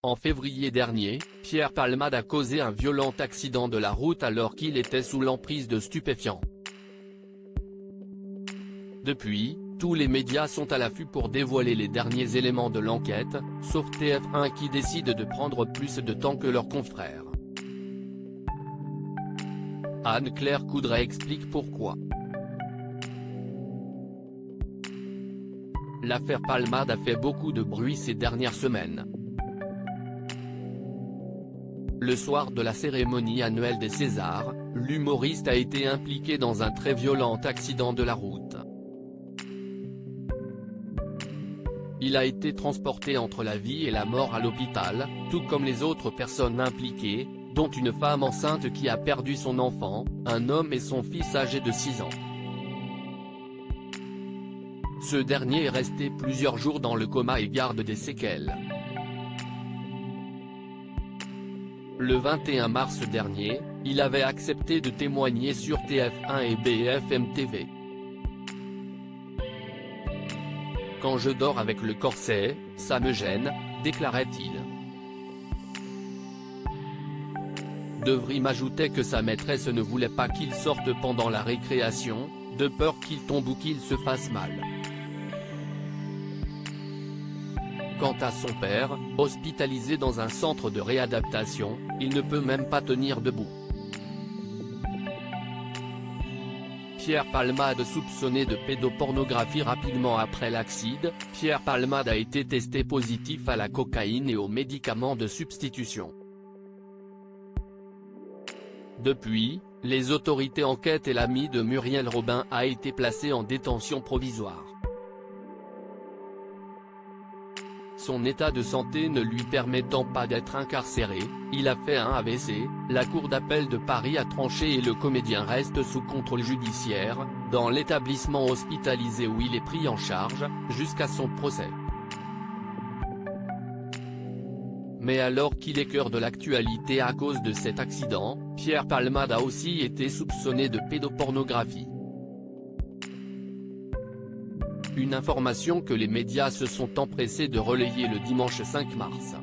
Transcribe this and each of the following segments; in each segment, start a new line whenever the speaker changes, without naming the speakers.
En février dernier, Pierre Palmade a causé un violent accident de la route alors qu'il était sous l'emprise de stupéfiants. Depuis, tous les médias sont à l'affût pour dévoiler les derniers éléments de l'enquête, sauf TF1 qui décide de prendre plus de temps que leurs confrères. Anne-Claire Coudray explique pourquoi. L'affaire Palmade a fait beaucoup de bruit ces dernières semaines. Le soir de la cérémonie annuelle des Césars, l'humoriste a été impliqué dans un très violent accident de la route. Il a été transporté entre la vie et la mort à l'hôpital, tout comme les autres personnes impliquées, dont une femme enceinte qui a perdu son enfant, un homme et son fils âgé de 6 ans. Ce dernier est resté plusieurs jours dans le coma et garde des séquelles. Le 21 mars dernier, il avait accepté de témoigner sur TF1 et BFM TV. « Quand je dors avec le corset, ça me gêne », déclarait-il. Devrim ajoutait que sa maîtresse ne voulait pas qu'il sorte pendant la récréation, de peur qu'il tombe ou qu'il se fasse mal. Quant à son père, hospitalisé dans un centre de réadaptation, il ne peut même pas tenir debout. Pierre Palmade soupçonné de pédopornographie. Rapidement après l'accident, Pierre Palmade a été testé positif à la cocaïne et aux médicaments de substitution. Depuis, les autorités enquêtent et l'ami de Muriel Robin a été placé en détention provisoire. Son état de santé ne lui permettant pas d'être incarcéré, il a fait un AVC, la cour d'appel de Paris a tranché et le comédien reste sous contrôle judiciaire, dans l'établissement hospitalisé où il est pris en charge, jusqu'à son procès. Mais alors qu'il est cœur de l'actualité à cause de cet accident, Pierre Palmade a aussi été soupçonné de pédopornographie. Une information que les médias se sont empressés de relayer le dimanche 5 mars.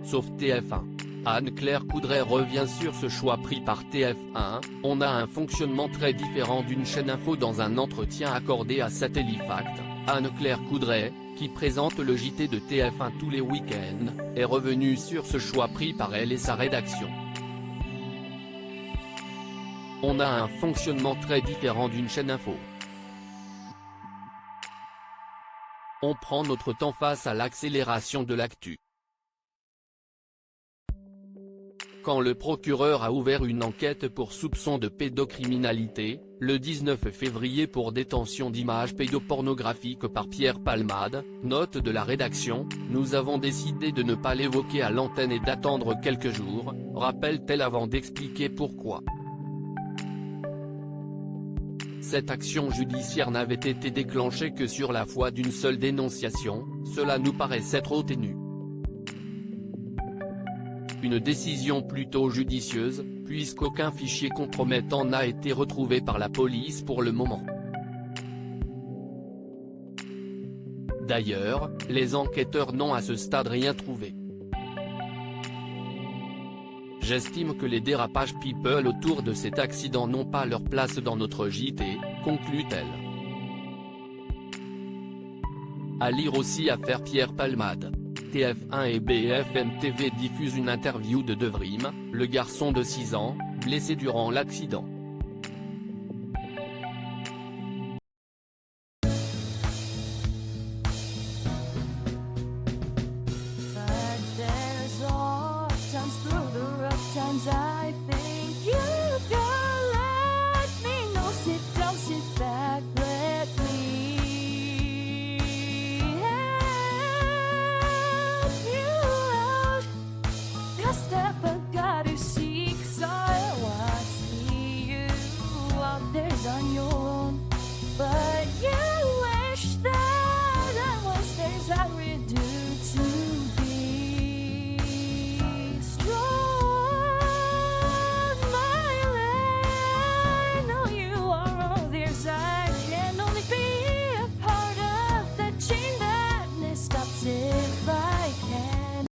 Sauf TF1. Anne-Claire Coudray revient sur ce choix pris par TF1, on a un fonctionnement très différent d'une chaîne info. Dans un entretien accordé à Satellifact, Anne-Claire Coudray, qui présente le JT de TF1 tous les week-ends, est revenue sur ce choix pris par elle et sa rédaction. On a un fonctionnement très différent d'une chaîne info. On prend notre temps face à l'accélération de l'actu. Quand le procureur a ouvert une enquête pour soupçon de pédocriminalité, le 19 février pour détention d'images pédopornographiques par Pierre Palmade, note de la rédaction, nous avons décidé de ne pas l'évoquer à l'antenne et d'attendre quelques jours, rappelle-t-elle avant d'expliquer pourquoi. Cette action judiciaire n'avait été déclenchée que sur la foi d'une seule dénonciation, cela nous paraissait trop ténu. Une décision plutôt judicieuse, puisqu'aucun fichier compromettant n'a été retrouvé par la police pour le moment. D'ailleurs, les enquêteurs n'ont à ce stade rien trouvé. J'estime que les dérapages people autour de cet accident n'ont pas leur place dans notre JT, conclut-elle. À lire aussi affaire Pierre Palmade. TF1 et BFM TV diffusent une interview de Devrim, le garçon de 6 ans, blessé durant l'accident.